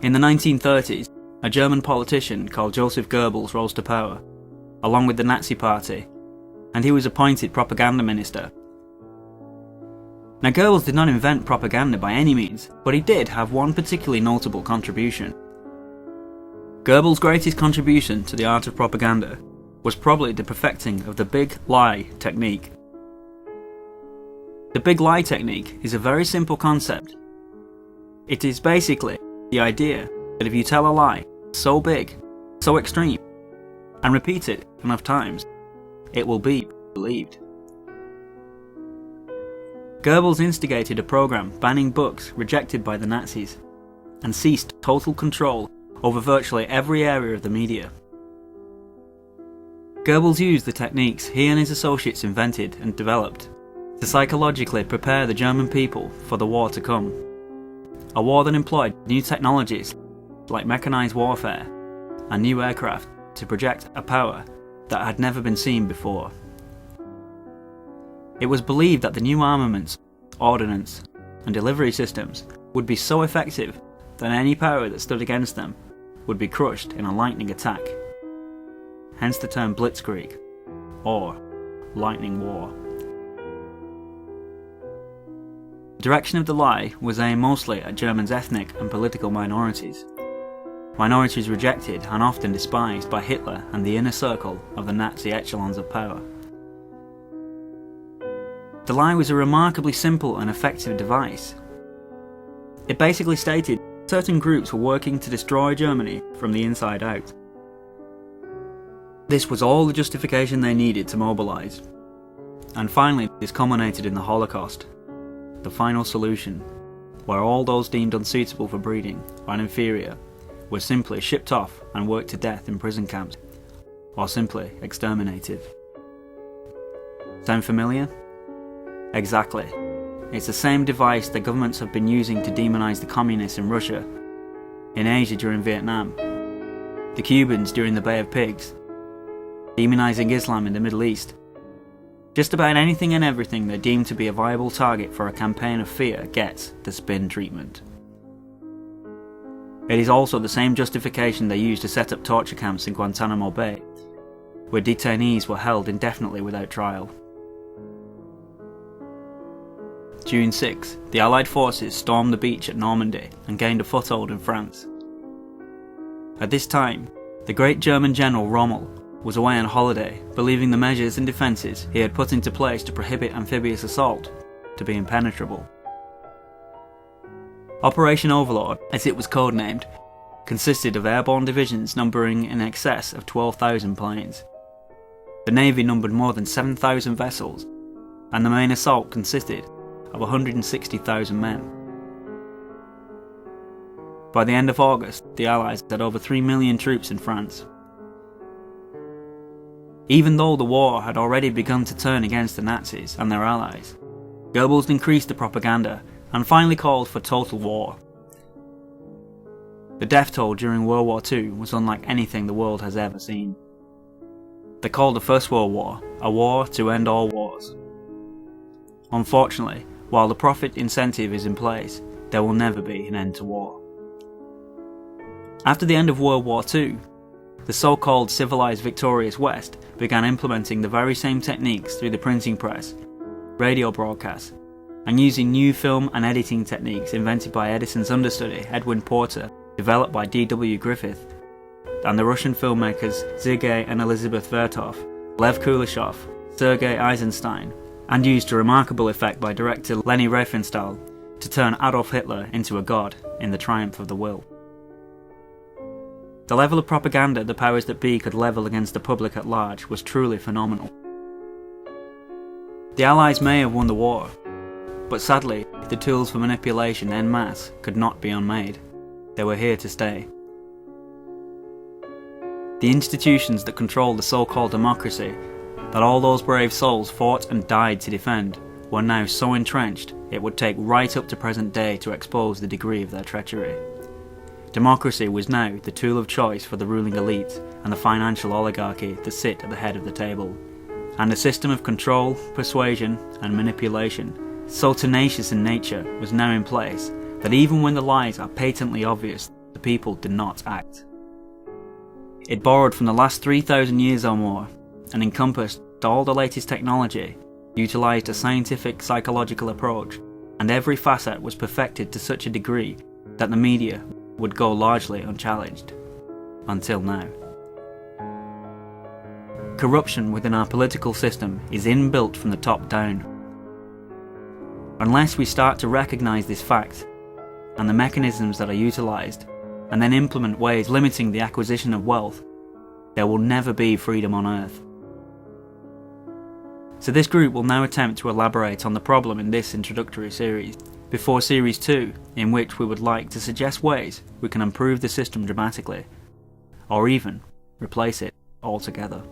In the 1930s, a German politician called Joseph Goebbels rose to power, along with the Nazi Party, and he was appointed propaganda minister. Now, Goebbels did not invent propaganda by any means, but he did have one particularly notable contribution. Goebbels' greatest contribution to the art of propaganda was probably the perfecting of the big lie technique. The big lie technique is a very simple concept. It is basically the idea that if you tell a lie so big, so extreme, and repeat it enough times, it will be believed. Goebbels instigated a program banning books rejected by the Nazis, and seized total control over virtually every area of the media. Goebbels used the techniques he and his associates invented and developed to psychologically prepare the German people for the war to come. A war that employed new technologies like mechanized warfare and new aircraft to project a power that had never been seen before. It was believed that the new armaments, ordnance, and delivery systems would be so effective that any power that stood against them would be crushed in a lightning attack. Hence the term blitzkrieg, or lightning war. The direction of the lie was aimed mostly at Germans' ethnic and political minorities. Minorities rejected and often despised by Hitler and the inner circle of the Nazi echelons of power. The lie was a remarkably simple and effective device. It basically stated certain groups were working to destroy Germany from the inside out. This was all the justification they needed to mobilise. And finally, this culminated in the Holocaust, the final solution, where all those deemed unsuitable for breeding and inferior were simply shipped off and worked to death in prison camps, or simply exterminated. Sound familiar? Exactly. It's the same device that governments have been using to demonise the communists in Russia, in Asia during Vietnam, the Cubans during the Bay of Pigs, demonising Islam in the Middle East. Just about anything and everything they deem to be a viable target for a campaign of fear gets the spin treatment. It is also the same justification they used to set up torture camps in Guantanamo Bay, where detainees were held indefinitely without trial. June 6, the Allied forces stormed the beach at Normandy and gained a foothold in France. At this time, the great German general Rommel was away on holiday, believing the measures and defences he had put into place to prohibit amphibious assault to be impenetrable. Operation Overlord, as it was codenamed, consisted of airborne divisions numbering in excess of 12,000 planes. The Navy numbered more than 7,000 vessels, and the main assault consisted of 160,000 men. By the end of August, the Allies had over 3 million troops in France. Even though the war had already begun to turn against the Nazis and their allies, Goebbels increased the propaganda and finally called for total war. The death toll during World War II was unlike anything the world has ever seen. They called the First World War a war to end all wars. Unfortunately, while the profit incentive is in place, there will never be an end to war. After the end of World War II, the so-called civilized victorious West began implementing the very same techniques through the printing press, radio broadcasts, and using new film and editing techniques invented by Edison's understudy Edwin Porter, developed by D.W. Griffith, and the Russian filmmakers Sergei and Elizabeth Vertov, Lev Kuleshov, Sergei Eisenstein, and used to remarkable effect by director Leni Riefenstahl to turn Adolf Hitler into a god in The Triumph of the Will. The level of propaganda the powers that be could level against the public at large was truly phenomenal. The Allies may have won the war, but sadly, the tools for manipulation en masse could not be unmade. They were here to stay. The institutions that control the so-called democracy that all those brave souls fought and died to defend were now so entrenched it would take right up to present day to expose the degree of their treachery. Democracy was now the tool of choice for the ruling elite and the financial oligarchy that sit at the head of the table, and a system of control, persuasion and manipulation so tenacious in nature was now in place that even when the lies are patently obvious, the people did not act. It borrowed from the last 3,000 years or more, and encompassed all the latest technology, utilised a scientific psychological approach, and every facet was perfected to such a degree that the media would go largely unchallenged. Until now. Corruption within our political system is inbuilt from the top down. Unless we start to recognise this fact, and the mechanisms that are utilised, and then implement ways limiting the acquisition of wealth, there will never be freedom on earth. So this group will now attempt to elaborate on the problem in this introductory series, before Series 2, in which we would like to suggest ways we can improve the system dramatically, or even replace it altogether.